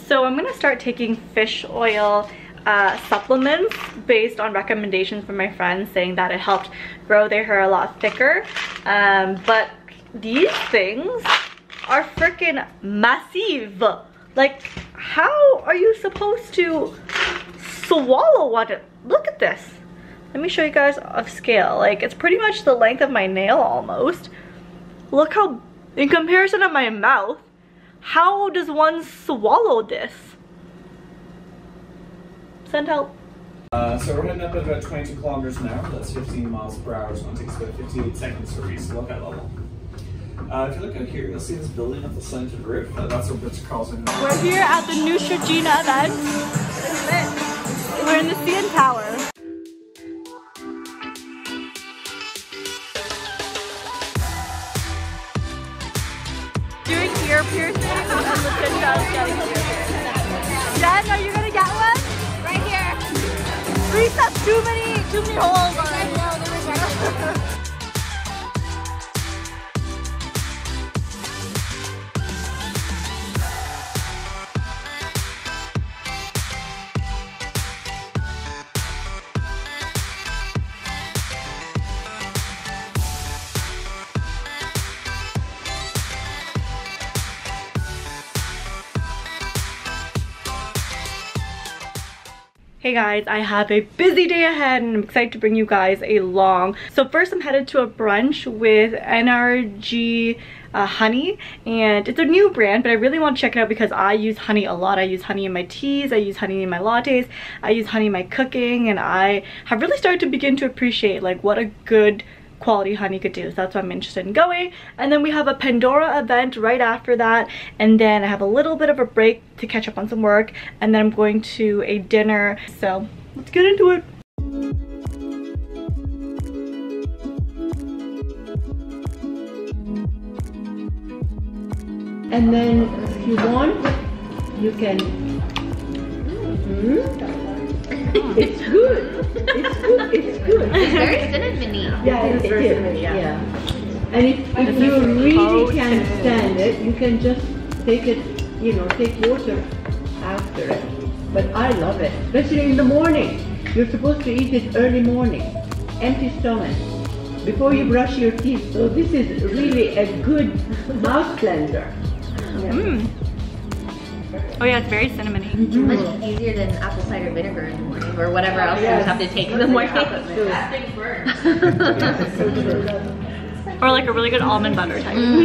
So I'm gonna start taking fish oil supplements based on recommendations from my friends saying that it helped grow their hair a lot thicker. But these things are freaking massive. Like, how are you supposed to swallow one? Look at this. Let me show you guys a scale. Like, it's pretty much the length of my nail almost. Look how, in comparison to my mouth, how does one swallow this? Send help. So we're heading up at about 22 kilometers an hour. That's 15 miles per hour. So it takes about 58 seconds to reach the lookout level. If you look out here, you'll see this building at the slanted roof. That's where Brits Carlson. We're here at the Neutrogena event. We're in the CN Tower. Doing ear piercing and Lucinda's getting ear piercing. Jen, are you gonna get one? Right here. Reese has too many holes on it. Hey guys, I have a busy day ahead and I'm excited to bring you guys along. So first I'm headed to a brunch with NRG honey, and it's a new brand, but I really want to check it out because I use honey a lot. I use honey in my teas, I use honey in my lattes, I use honey in my cooking, and I have really started to begin to appreciate like what a good quality honey could do. So that's why I'm interested in going. And then we have a Pandora event right after that, and then I have a little bit of a break to catch up on some work, and then I'm going to a dinner. So let's get into it. And then if you want, you can it's good. It's good. It's good. It's very cinnamony. Yeah, it is. Yeah. And if you really can't stand it, you can just take it, you know, take water after it. But I love it, especially in the morning. You're supposed to eat it early morning, empty stomach, before you brush your teeth. So this is really a good mouth cleanser. Yeah. Oh yeah, it's very cinnamony. Much easier than apple cider vinegar in the morning, or whatever else you have to take in the morning. Or like a really good almond butter type. I'm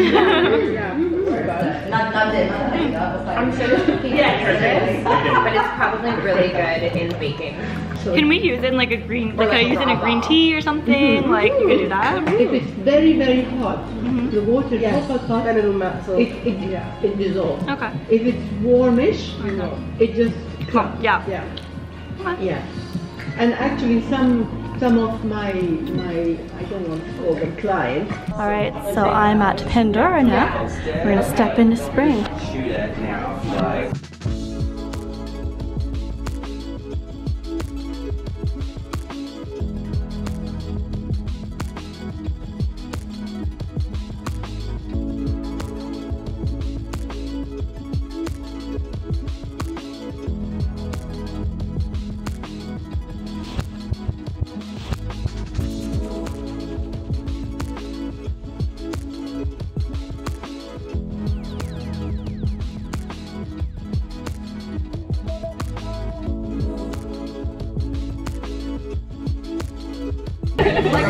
sure it's but it's probably really good in baking. Can we use it in like a green, like can I use it in a green tea or something? Like you can do that? If it's very, very hot, the water is so hot, then it'll melt. So it dissolves. Okay. If it's warmish, it just comes. Yeah. Yeah. And actually some of my I don't want to call them clients. Alright, so I'm at Pandora now. We're gonna step into spring.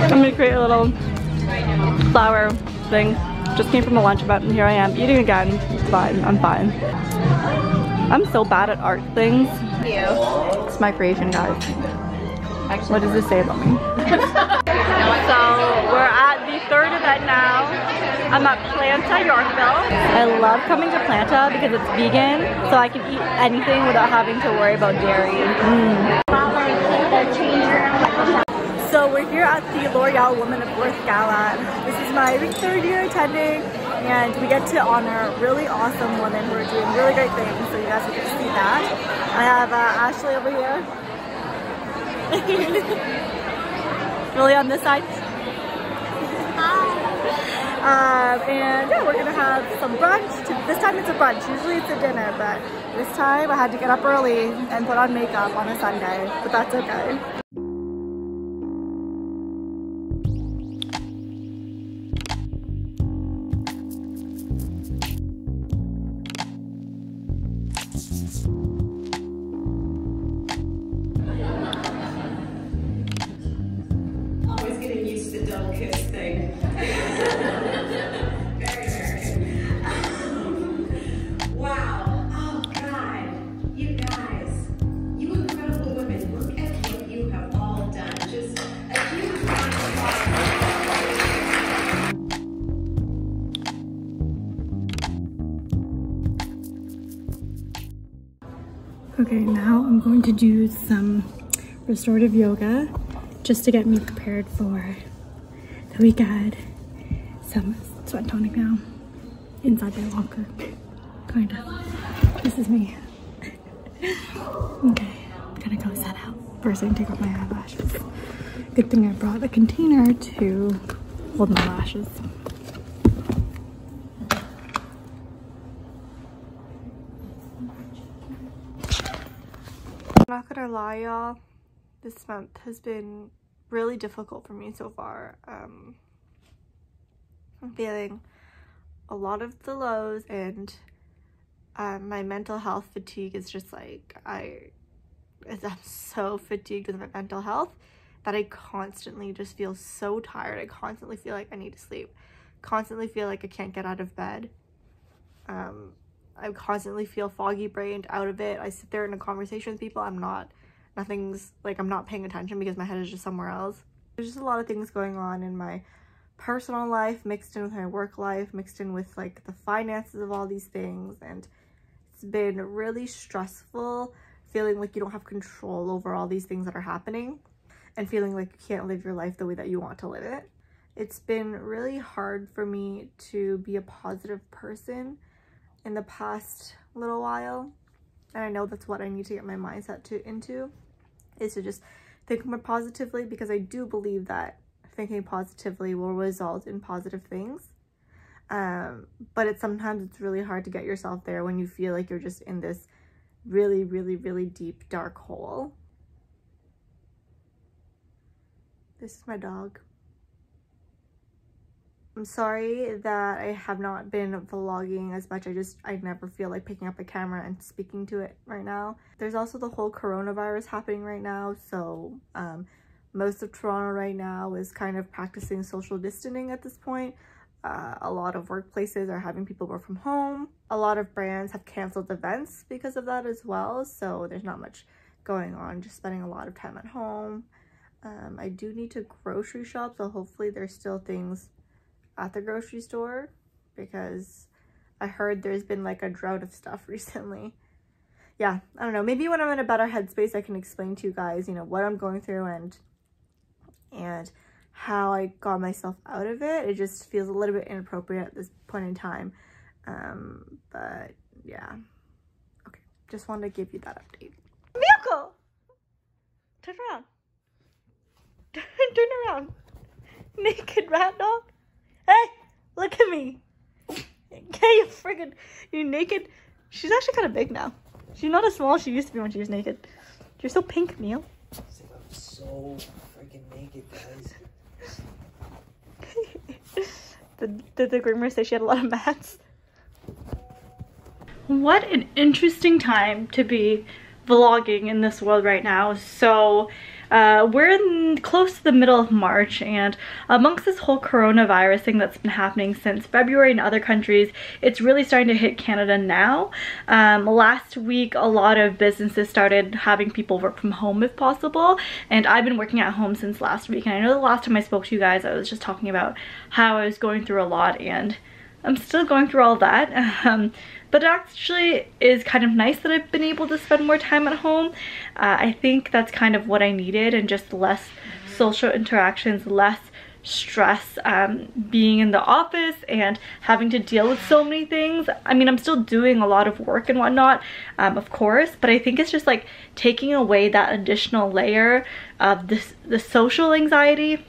I'm gonna create a little flower thing. Just came from a lunch event and here I am eating again. It's fine, I'm fine. I'm so bad at art things. It's my creation, guys. What does this say about me? So we're at the third event now. I'm at Planta, Yorkville. I love coming to Planta because it's vegan, so I can eat anything without having to worry about dairy. So we're here at the L'Oreal Woman of Worth Gala. This is my third year attending, and we get to honor really awesome women who are doing really great things, so you guys will get to see that. I have Ashley over here. Really on this side. Hi. And yeah, we're gonna have some brunch. This time it's a brunch, usually it's a dinner, but this time I had to get up early and put on makeup on a Sunday, but that's okay. Always getting used to the double kiss thing. Very American. Wow. Oh God. You guys. You incredible women. Look at what you have all done. Just a huge round of applause. Okay, now I'm going to do some restorative yoga just to get me prepared for the weekend. Some sweat tonic now inside my locker, kind of. This is me. Okay, I'm gonna go set out. First, I can take off my eyelashes. Good thing I brought a container to hold my lashes. I'm not gonna lie, y'all. This month has been really difficult for me so far. I'm feeling a lot of the lows, and my mental health fatigue is just like, I'm so fatigued with my mental health that I constantly just feel so tired. I constantly feel like I need to sleep. Constantly feel like I can't get out of bed. I constantly feel foggy brained out of it. I sit there in a conversation with people, I'm not paying attention because my head is just somewhere else. There's just a lot of things going on in my personal life mixed in with my work life, mixed in with like the finances of all these things, and it's been really stressful feeling like you don't have control over all these things that are happening and feeling like you can't live your life the way that you want to live it. It's been really hard for me to be a positive person in the past little while, and I know that's what I need to get my mindset into, is to just think more positively, because I do believe that thinking positively will result in positive things, but sometimes it's really hard to get yourself there when you feel like you're just in this really, really, really deep dark hole. This is my dog. I'm sorry that I have not been vlogging as much. I never feel like picking up a camera and speaking to it right now. There's also the whole coronavirus happening right now, so most of Toronto right now is kind of practicing social distancing at this point. A lot of workplaces are having people work from home. A lot of brands have canceled events because of that as well, so there's not much going on, just spending a lot of time at home. I do need to grocery shop, so hopefully there's still things at the grocery store, because I heard there's been like a drought of stuff recently. Yeah, I don't know, maybe when I'm in a better headspace I can explain to you guys, you know, what I'm going through and how I got myself out of it. It just feels a little bit inappropriate at this point in time, but yeah, okay, just wanted to give you that update. Miyako! Turn around. Turn around. Naked rat dog. Hey, look at me. Hey, you naked. She's actually kind of big now. She's not as small as she used to be when she was naked. You're so pink, Neil. I'm so freaking naked, guys. Did the groomer say she had a lot of mats? What an interesting time to be vlogging in this world right now. So we're close to the middle of March, and amongst this whole coronavirus thing that's been happening since February in other countries, it's really starting to hit Canada now. Last week a lot of businesses started having people work from home if possible, and I've been working at home since last week, and I know the last time I spoke to you guys I was just talking about how I was going through a lot, and I'm still going through all that. But it actually is kind of nice that I've been able to spend more time at home. I think that's kind of what I needed, and just less social interactions, less stress being in the office and having to deal with so many things. I mean, I'm still doing a lot of work and whatnot, of course, but I think it's just like taking away that additional layer of the social anxiety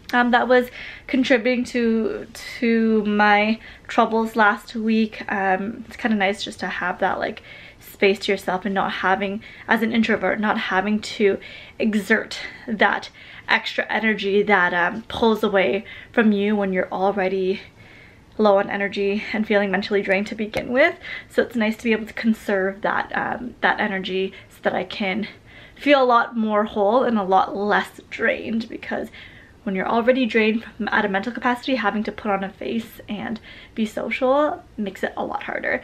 that was contributing to my troubles last week. It's kind of nice just to have that like space to yourself and not having, as an introvert, not having to exert that extra energy that pulls away from you when you're already low on energy and feeling mentally drained to begin with. So it's nice to be able to conserve that that energy so that I can feel a lot more whole and a lot less drained, because when you're already drained at a mental capacity, having to put on a face and be social makes it a lot harder.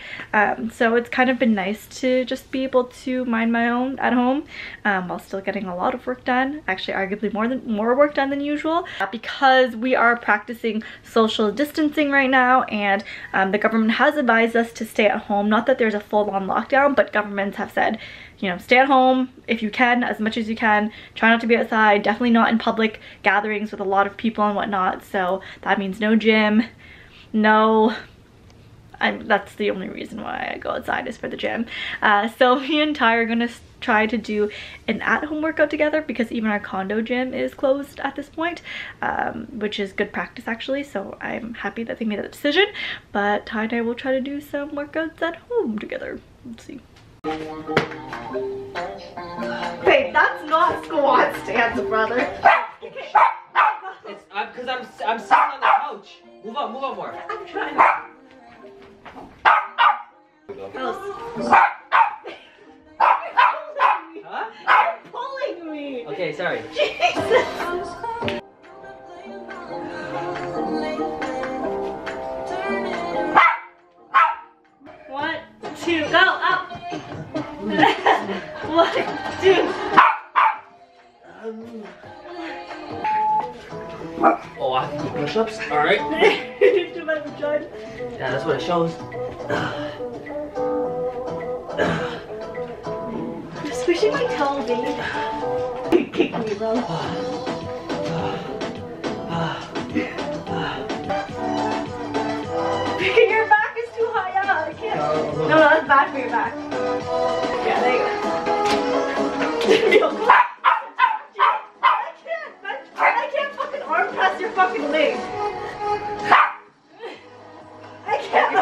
So it's kind of been nice to just be able to mind my own at home while still getting a lot of work done. Actually, arguably more work done than usual, because we are practicing social distancing right now, and the government has advised us to stay at home. Not that there's a full-on lockdown, but governments have said, you know, stay at home if you can, as much as you can. Try not to be outside, definitely not in public gatherings with a lot of people and whatnot. So that means no gym, no, that's the only reason why I go outside is for the gym. So me and Ty are gonna try to do an at-home workout together, because even our condo gym is closed at this point, which is good practice actually. So I'm happy that they made that decision, but Ty and I will try to do some workouts at home together. Let's see. Babe, that's not squat stance, brother. It's because I'm sitting on the couch. Move on more. I'm trying. Huh? You're pulling me. Okay, sorry. Jesus. 1, 2, go up. 1, 2. Oh, I have to do push-ups? Alright. To my vagina. Yeah, that's what it shows. I'm just squishing my toe, babe. Kick me, bro. Your back is too high up. I can't. No, that's bad for your back. Yeah, there you go. I can't fucking arm press your fucking leg. I can't.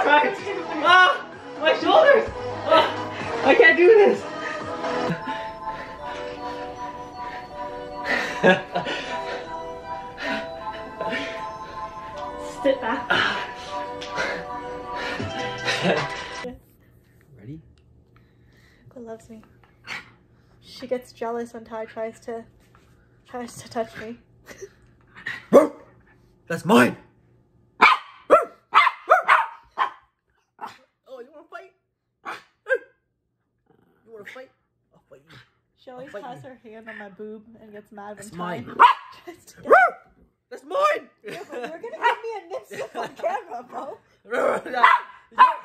Ah, my shoulders. Ah, I can't do this. Sit back. Ready? Cô loves me. She gets jealous when Ty tries to touch me. That's mine. Oh, you wanna fight? You wanna fight? I'll fight you. She always has her hand on my boob and gets mad when That's Ty mine. tries to get That's mine. Yeah, but you're gonna give me a nip slip on camera, bro.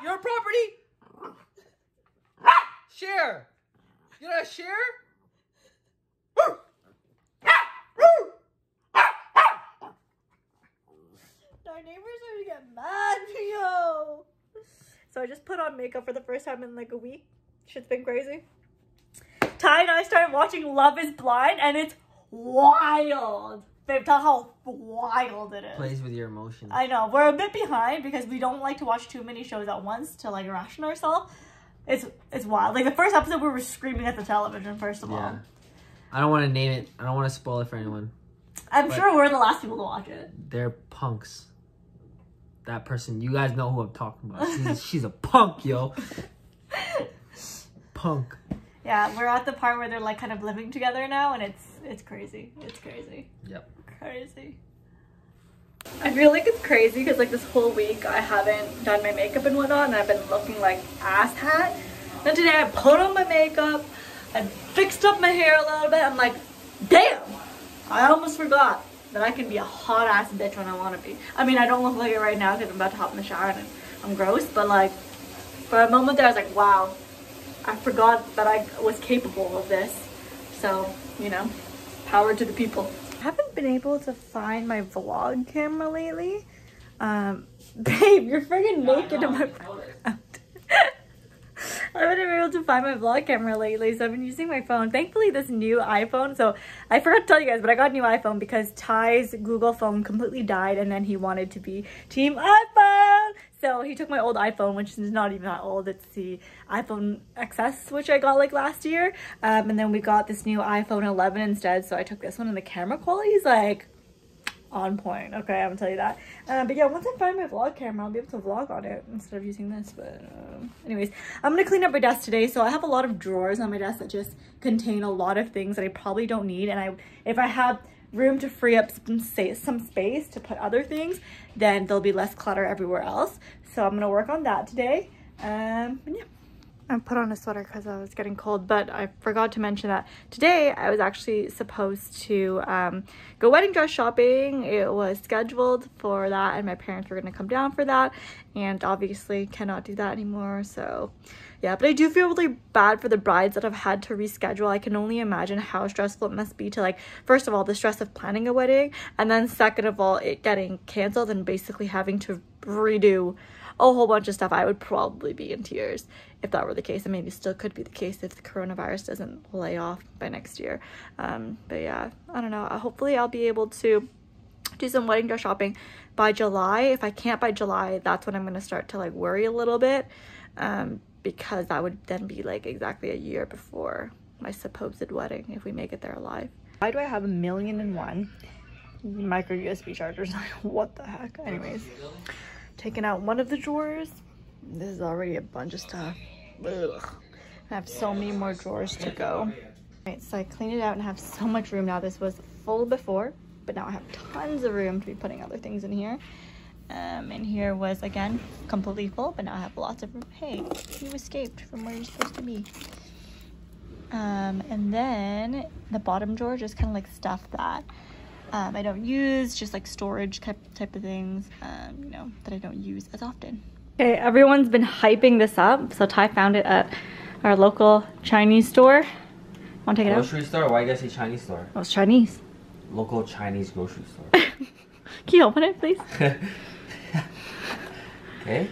Your property. Share. You gonna share? Our neighbors are gonna get mad, yo. So I just put on makeup for the first time in like a week. Shit's been crazy. Ty and I started watching Love is Blind, and it's wild. Babe, tell how wild it is. Plays with your emotions. I know. We're a bit behind because we don't like to watch too many shows at once to like ration ourselves. It's wild. Like the first episode we were screaming at the television, first of all. I don't want to name it. I don't want to spoil it for anyone. I'm sure we're the last people to watch it. They're punks. That person, you guys know who I'm talking about. She's a punk, yo. Punk. Yeah, we're at the part where they're like kind of living together now, and it's crazy. It's crazy. Yep. Crazy. I feel like it's crazy because like this whole week I haven't done my makeup and whatnot, and I've been looking like ass hat. Then today I put on my makeup, I fixed up my hair a little bit. I'm like, damn, I almost forgot that I can be a hot ass bitch when I want to be. I mean, I don't look like it right now because I'm about to hop in the shower and I'm gross, but like for a moment there I was like, wow, I forgot that I was capable of this. So, you know, power to the people. I haven't been able to find my vlog camera lately. Babe, you're friggin' naked in my background. I haven't been able to find my vlog camera lately, so I've been using my phone. Thankfully, this new iPhone, so I forgot to tell you guys, but I got a new iPhone because Ty's Google phone completely died, and then he wanted to be Team iPhone. So he took my old iPhone, which is not even that old. It's the iPhone XS, which I got like last year. And then we got this new iPhone 11 instead, so I took this one, and the camera quality is like on point. Okay, I'm gonna tell you that. But yeah, once I find my vlog camera, I'll be able to vlog on it instead of using this. But anyways, I'm gonna clean up my desk today. So I have a lot of drawers on my desk that just contain a lot of things that I probably don't need, and if I have room to free up some space to put other things, then there'll be less clutter everywhere else. So I'm gonna work on that today. And yeah, I put on a sweater because I was getting cold, but I forgot to mention that today I was actually supposed to go wedding dress shopping. It was scheduled for that, and my parents were going to come down for that, and obviously cannot do that anymore. So yeah, but I do feel really bad for the brides that have had to reschedule. I can only imagine how stressful it must be to, like, first of all, the stress of planning a wedding, and then second of all, it getting canceled and basically having to redo a whole bunch of stuff. I would probably be in tears if that were the case, and maybe still could be the case if the coronavirus doesn't lay off by next year. But yeah, I don't know. Hopefully I'll be able to do some wedding dress shopping by July. If I can't by July, that's when I'm going to start to like worry a little bit, because that would then be like exactly a year before my supposed wedding if we make it there alive. Why do I have 1,000,001 micro USB chargers? What the heck? Anyways, taking out one of the drawers. This is already a bunch of stuff. Ugh. I have so many more drawers to go. Right, so I cleaned it out and have so much room now. This was full before, but now I have tons of room to be putting other things in here. And here was, again, completely full, but now I have lots of room. Hey, you escaped from where you're supposed to be. And then the bottom drawer, just kind of like stuff that I don't use, just like storage type of things, you know, that I don't use as often. Okay, everyone's been hyping this up. So Ty found it at our local Chinese store. Want to take it out? Grocery store? Why you guys say Chinese store? Oh, it's Chinese. Local Chinese grocery store. Can you open it, please? Okay.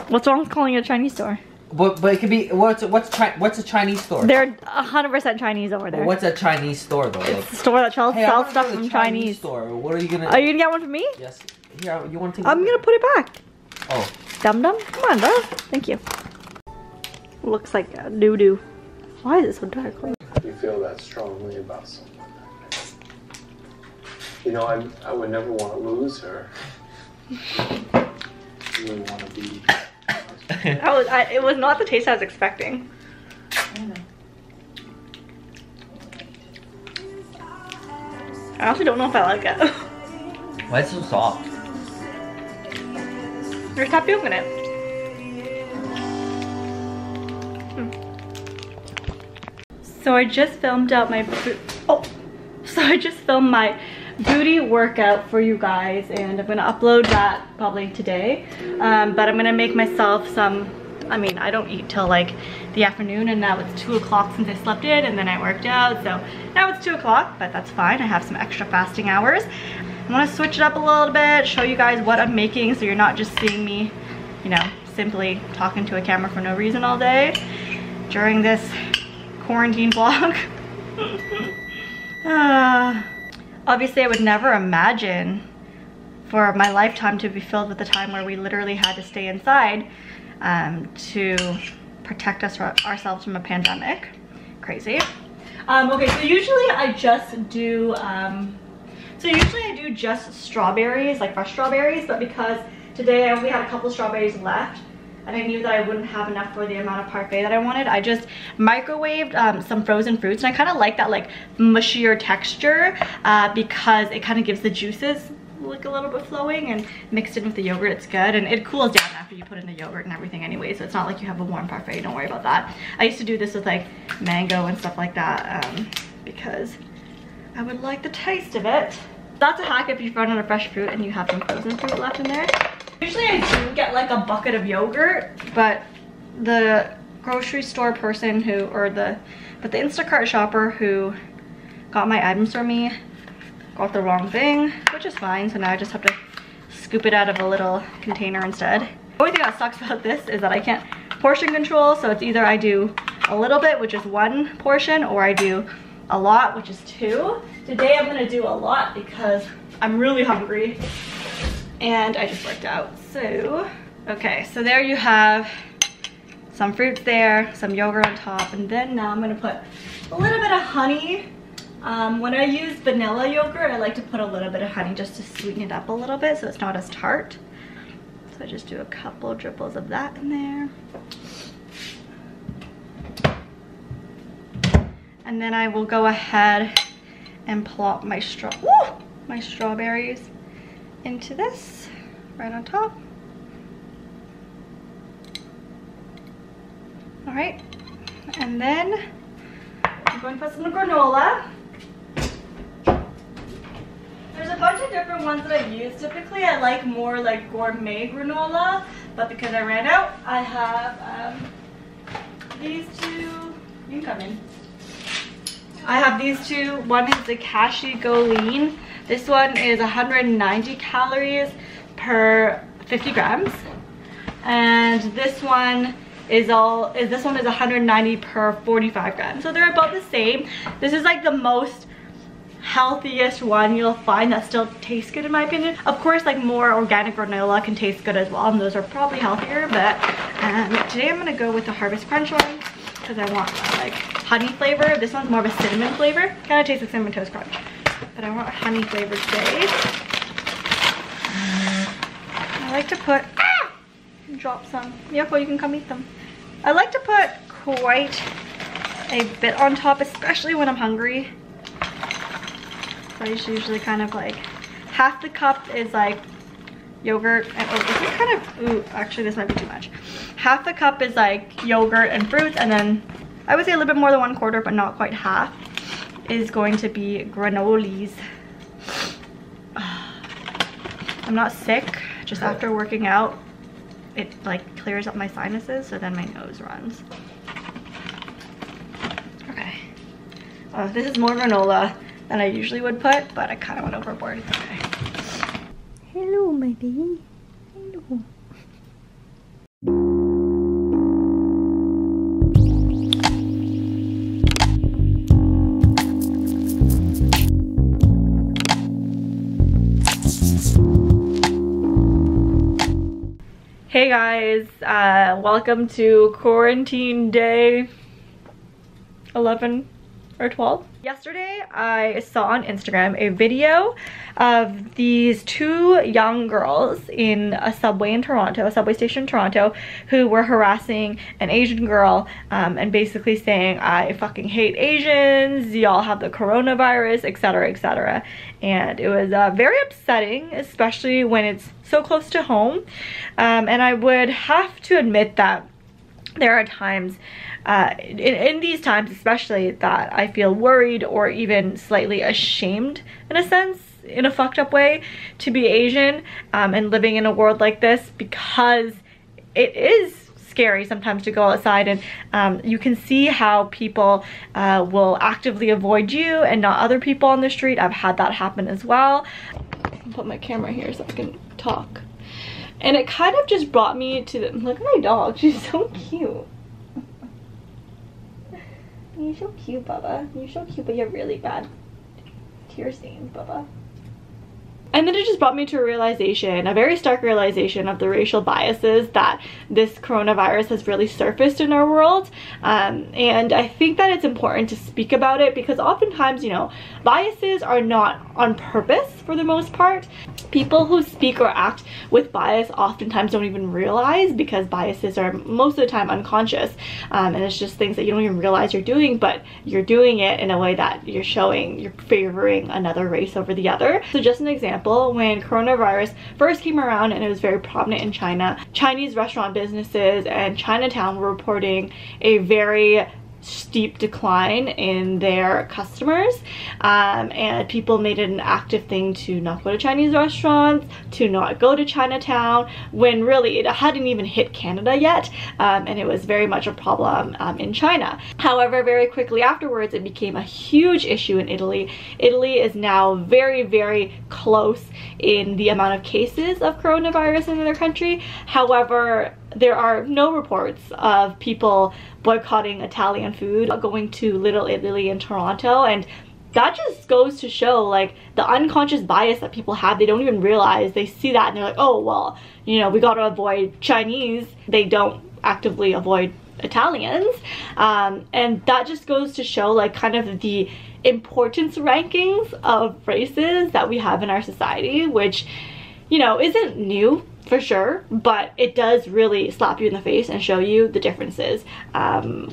What's wrong with calling it a Chinese store? But it could be, what's a Chinese store? They're 100% Chinese over there. What's a Chinese store though? It's a store that sells stuff from Chinese. Store. What are you gonna? Are you gonna get one for me? Yes. Here, you want to take? I'm gonna put it back. Oh. Dum dum. Come on, bro. Thank you. Looks like doo doo. Why is it so dark? You feel that strongly about someone. You know, I would never want to lose her. I really want to be. It was not the taste I was expecting. I honestly don't know if I like it. Why is it so soft? There's tapioca in it. So I just filmed out my booty workout for you guys, and I'm gonna upload that probably today. But I'm gonna make myself some, I mean, I don't eat till like the afternoon, and now it's 2 o'clock since I slept in and then I worked out, so now it's 2 o'clock, but that's fine. I have some extra fasting hours. I want to switch it up a little bit, show you guys what I'm making, so you're not just seeing me, you know, simply talking to a camera for no reason all day during this quarantine vlog. Obviously, I would never imagine for my lifetime to be filled with the time where we literally had to stay inside to protect ourselves from a pandemic. Crazy. Okay, so usually I just do just strawberries, like fresh strawberries, but because today I only had a couple strawberries left and I knew that I wouldn't have enough for the amount of parfait that I wanted, I just microwaved some frozen fruits, and I kind of like that like mushier texture because it kind of gives the juices like a little bit flowing, and mixed in with the yogurt, it's good, and it cools down after you put in the yogurt and everything anyway, so it's not like you have a warm parfait, don't worry about that. I used to do this with like mango and stuff like that because I would like the taste of it. That's a hack if you run out of fresh fruit and you have some frozen fruit left in there. Usually I do get like a bucket of yogurt, but the grocery store person the Instacart shopper who got my items for me got the wrong thing, which is fine, so now I just have to scoop it out of a little container instead. The only thing that sucks about this is that I can't portion control, so it's either I do a little bit, which is 1 portion, or I do a lot, which is 2. Today I'm gonna do a lot because I'm really hungry and I just worked out. So, okay, so there you have some fruits there, some yogurt on top, and then now I'm gonna put a little bit of honey. When I use vanilla yogurt, I like to put a little bit of honey just to sweeten it up a little bit so it's not as tart. So I just do a couple dribbles of that in there. And then I will go ahead and plop my strawberries into this right on top. All right, and then I'm going to put some granola. There's a bunch of different ones that I use. Typically I like more like gourmet granola, but because I ran out, I have these two. You can come in. I have these two. One is the Cashew Go Lean. This one is 190 calories per 50 grams. And this one is 190 per 45 grams. So they're about the same. This is like the most healthiest one you'll find that still tastes good in my opinion. Of course, like more organic granola can taste good as well, and those are probably healthier, but today I'm gonna go with the Harvest Crunch one because I want like honey flavor. This one's more of a cinnamon flavor. Kind of tastes like Cinnamon Toast Crunch, but I want honey flavor today. I like to put, drop some. Yoko, you can come eat them. I like to put quite a bit on top, especially when I'm hungry. So I just usually kind of like, half the cup is like yogurt and, oh, this is kind of, ooh, actually this might be too much. Half the cup is like yogurt and fruits, and then I would say a little bit more than 1/4, but not quite half, is going to be granolis. I'm not sick, just after working out, it like clears up my sinuses, so then my nose runs. Okay. This is more granola than I usually would put, but I kind of went overboard. It's okay. Hello, my baby. Hello. Hey guys, welcome to quarantine day 11 or 12. Yesterday I saw on Instagram a video of these 2 young girls in a subway in Toronto, a subway station in Toronto, who were harassing an Asian girl and basically saying, I fucking hate Asians, y'all have the coronavirus, etc, etc. And it was very upsetting, especially when it's so close to home. And I would have to admit that there are times, in these times especially, that I feel worried or even slightly ashamed in a sense, in a fucked up way, to be Asian and living in a world like this, because it is scary sometimes to go outside and you can see how people will actively avoid you and not other people on the street. I've had that happen as well. I'll put my camera here so I can talk. And it kind of just brought me to the, look at my dog, she's so cute. You're so cute, Bubba. You're so cute, but you have really bad tear stains, Bubba. And then it just brought me to a realization, a very stark realization of the racial biases that this coronavirus has really surfaced in our world. And I think that it's important to speak about it because oftentimes, you know, biases are not on purpose for the most part. People who speak or act with bias oftentimes don't even realize, because biases are most of the time unconscious. And it's just things that you don't even realize you're doing, but you're doing it in a way that you're showing you're favoring another race over the other. So just an example, when coronavirus first came around and it was very prominent in China, Chinese restaurant businesses and Chinatown were reporting a very steep decline in their customers, and people made it an active thing to not go to Chinese restaurants, to not go to Chinatown, when really it hadn't even hit Canada yet, and it was very much a problem in China. However, very quickly afterwards it became a huge issue in Italy. Italy is now very, very close in the amount of cases of coronavirus in their country. However, there are no reports of people boycotting Italian food, going to Little Italy in Toronto, and that just goes to show like the unconscious bias that people have. They don't even realize. They see that and they're like, oh well, you know, we got to avoid Chinese. They don't actively avoid Italians, and that just goes to show like kind of the importance rankings of races that we have in our society, which, you know, isn't new for sure, but it does really slap you in the face and show you the differences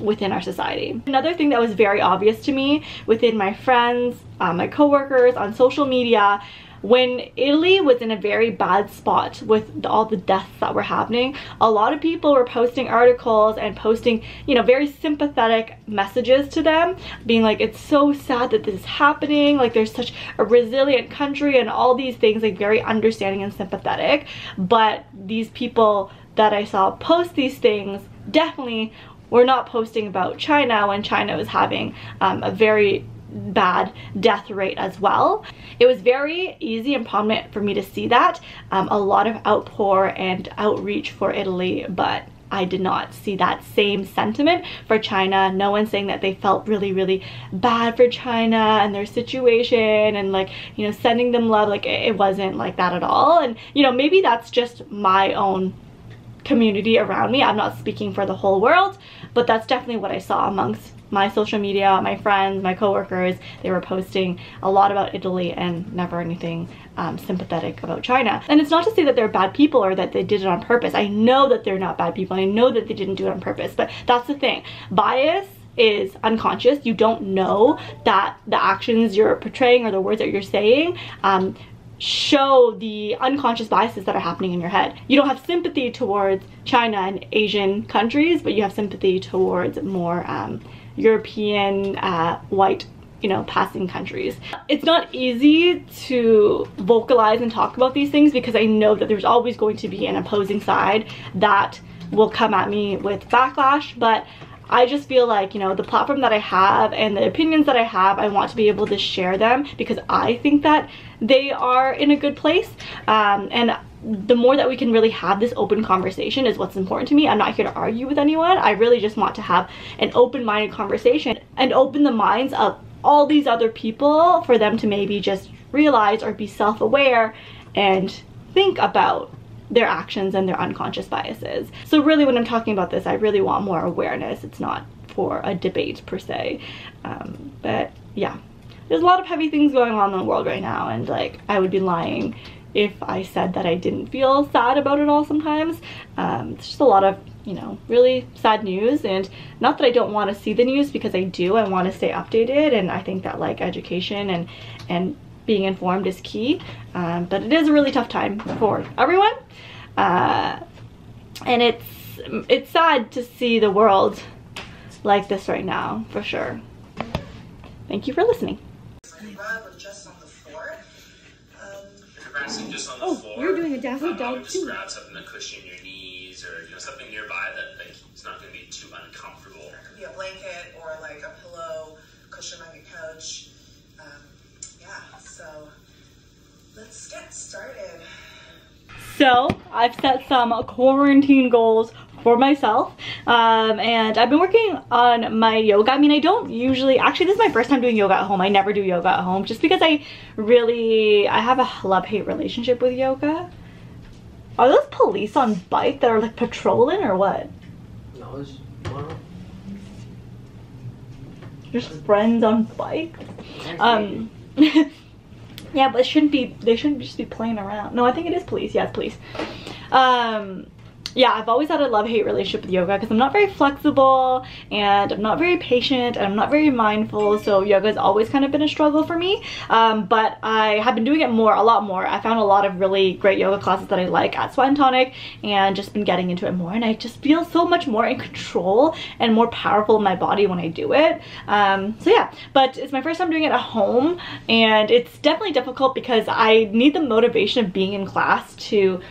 within our society. Another thing that was very obvious to me within my friends, my coworkers, on social media, when Italy was in a very bad spot with all the deaths that were happening, a lot of people were posting articles and posting, you know, very sympathetic messages to them, being like, it's so sad that this is happening, like there's such a resilient country and all these things, like very understanding and sympathetic. But these people that I saw post these things definitely were not posting about China when China was having a very bad death rate as well. It was very easy and prominent for me to see that, a lot of outpour and outreach for Italy, but I did not see that same sentiment for China. No one saying that they felt really bad for China and their situation and like, you know, sending them love. Like it wasn't like that at all. And you know, maybe that's just my own community around me. I'm not speaking for the whole world, but that's definitely what I saw amongst my social media, my friends, my coworkers. They were posting a lot about Italy and never anything sympathetic about China. And it's not to say that they're bad people or that they did it on purpose. I know that they're not bad people. I know that they didn't do it on purpose, but that's the thing. Bias is unconscious. You don't know that the actions you're portraying or the words that you're saying show the unconscious biases that are happening in your head. You don't have sympathy towards China and Asian countries, but you have sympathy towards more European white, you know, passing countries. It's not easy to vocalize and talk about these things because I know that there's always going to be an opposing side that will come at me with backlash, but I just feel like, you know, the platform that I have and the opinions that I have, I want to be able to share them because I think that they are in a good place, and the more that we can really have this open conversation is what's important to me. I'm not here to argue with anyone. I really just want to have an open-minded conversation and open the minds of all these other people for them to maybe just realize or be self-aware and think about their actions and their unconscious biases. So really when I'm talking about this, I really want more awareness. It's not for a debate per se, but yeah, there's a lot of heavy things going on in the world right now, and like I would be lying if I said that I didn't feel sad about it all sometimes. It's just a lot of, you know, really sad news, and not that I don't want to see the news, because I do. I want to stay updated, and I think that like education and being informed is key, but it is a really tough time for everyone, and it's sad to see the world like this right now, for sure. Thank you for listening. Just on the floor. If you're practicing just on the floor, you're doing a daffy dog just too. grab something to cushion your knees, or you know, something nearby that like it's not going to be too uncomfortable. It could be a blanket or like a pillow, cushion on your couch. Yeah, so let's get started. So I've set some quarantine goals for myself, and I've been working on my yoga. I mean, I don't usually, actually this is my first time doing yoga at home. I never do yoga at home just because I have a love-hate relationship with yoga. Are those police on bike that are like patrolling or what? No, it's well, Just friends on bike. Yeah, but they shouldn't just be playing around. No, I think it is police. Yeah, it's police. Yeah, I've always had a love-hate relationship with yoga because I'm not very flexible and I'm not very patient and I'm not very mindful, so yoga has always kind of been a struggle for me, but I have been doing it a lot more. I found a lot of really great yoga classes that I like at Sweat and Tonic and just been getting into it more, and I just feel so much more in control and more powerful in my body when I do it. So yeah, but it's my first time doing it at home, and it's definitely difficult because I need the motivation of being in class to,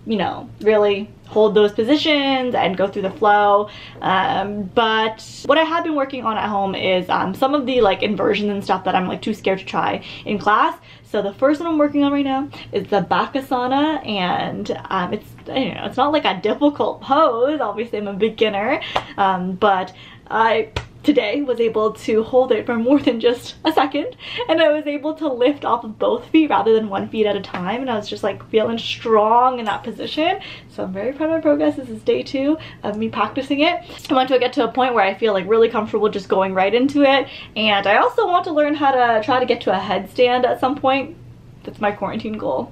you know, really hold those positions and go through the flow. But what I have been working on at home is some of the like inversions and stuff that I'm like too scared to try in class. So the first one I'm working on right now is the Bakasana, and it's, you know, it's not like a difficult pose. Obviously I'm a beginner, but I today was able to hold it for more than just a second, and I was able to lift off of both feet rather than one feet at a time, and I was just like feeling strong in that position. So I'm very proud of my progress. This is day 2 of me practicing it. I want to get to a point where I feel like really comfortable just going right into it, and I also want to learn how to try to get to a headstand at some point. That's my quarantine goal.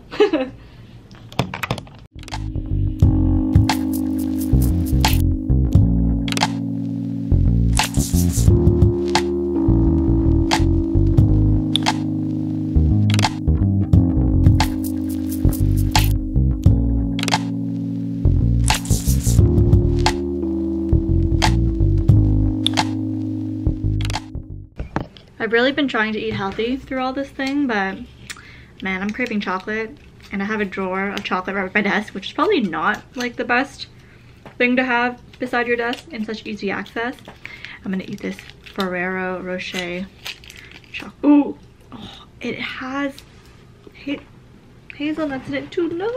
I've really been trying to eat healthy through all this thing, but man, I'm craving chocolate, and I have a drawer of chocolate right at my desk, which is probably not like the best thing to have beside your desk in such easy access. I'm gonna eat this Ferrero Rocher chocolate. Ooh, oh, it has hazelnuts in it too. No.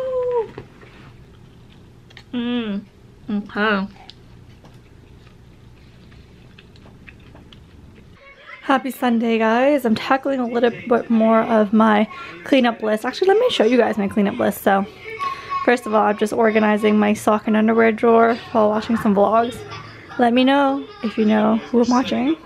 Okay. Happy Sunday, guys. I'm tackling a little bit more of my cleanup list. Actually, let me show you guys my cleanup list. So first of all, I'm just organizing my sock and underwear drawer while watching some vlogs. Let me know if you know who I'm watching.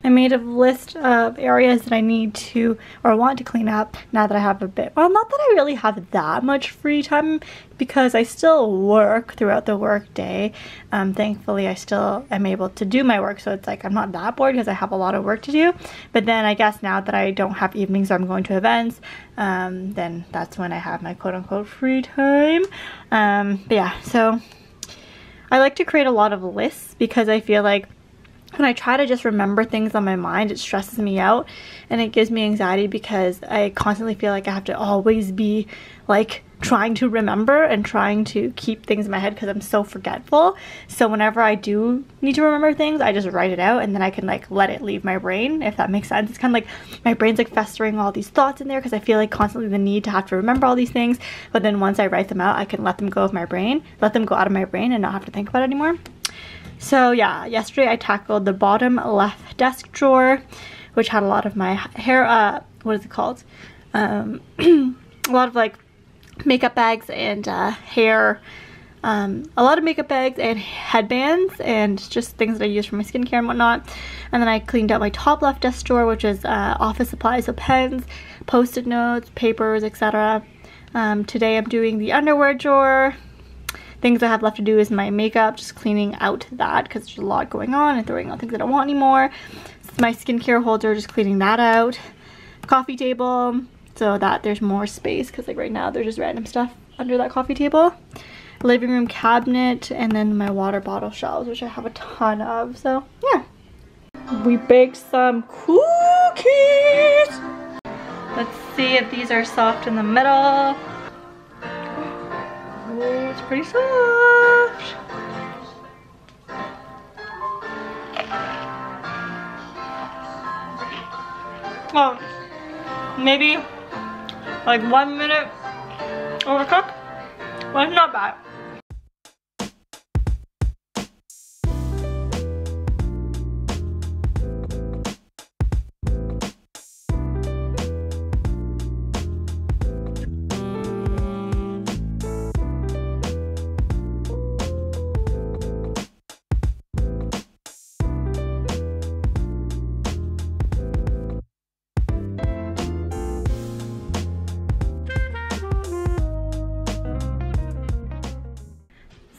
I made a list of areas that I need to or want to clean up now that I have a bit, well, not that I really have that much free time because I still work throughout the work day. Thankfully I still am able to do my work, so it's like I'm not that bored because I have a lot of work to do. But then I guess now that I don't have evenings or I'm going to events, then that's when I have my quote-unquote free time. But yeah, so I like to create a lot of lists because I feel like when I try to just remember things on my mind, it stresses me out and it gives me anxiety because I constantly feel like I have to always be like trying to remember and trying to keep things in my head because I'm so forgetful. So whenever I do need to remember things, I just write it out and then I can like let it leave my brain, if that makes sense. It's kind of like my brain's like festering all these thoughts in there because I feel like constantly the need to have to remember all these things. But then once I write them out, I can let them go of my brain, let them go out of my brain and not have to think about it anymore. So yeah, yesterday I tackled the bottom left desk drawer, which had a lot of my hair, what is it called? A lot of like makeup bags and hair, a lot of makeup bags and headbands and just things that I use for my skincare and whatnot. And then I cleaned out my top left desk drawer, which is office supplies, so pens, post-it notes, papers, etc. Today I'm doing the underwear drawer. Things I have left to do is my makeup, just cleaning out that because there's a lot going on and throwing out things I don't want anymore. It's my skincare holder, just cleaning that out. Coffee table, so that there's more space because like right now there's just random stuff under that coffee table. Living room cabinet, and then my water bottle shelves, which I have a ton of. So yeah, we baked some cookies. Let's see if these are soft in the middle. Oh, it's pretty soft. Oh, maybe like 1 minute overcooked. Well, it's not bad.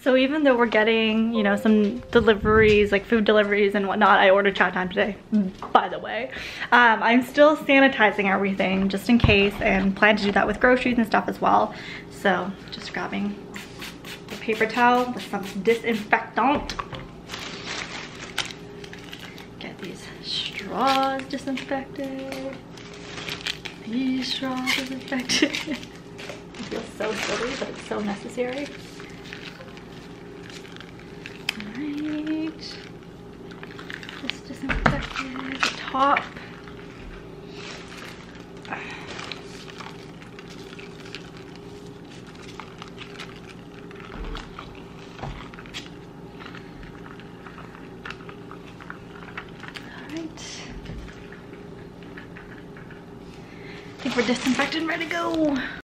So even though we're getting, you know, some deliveries, like food deliveries and whatnot, I ordered Chat Time today, by the way. I'm still sanitizing everything just in case and plan to do that with groceries and stuff as well. So just grabbing the paper towel with some disinfectant. Get these straws disinfected. These straws disinfected. It feels so silly, but it's so necessary. the top. I think we're disinfected and ready to go.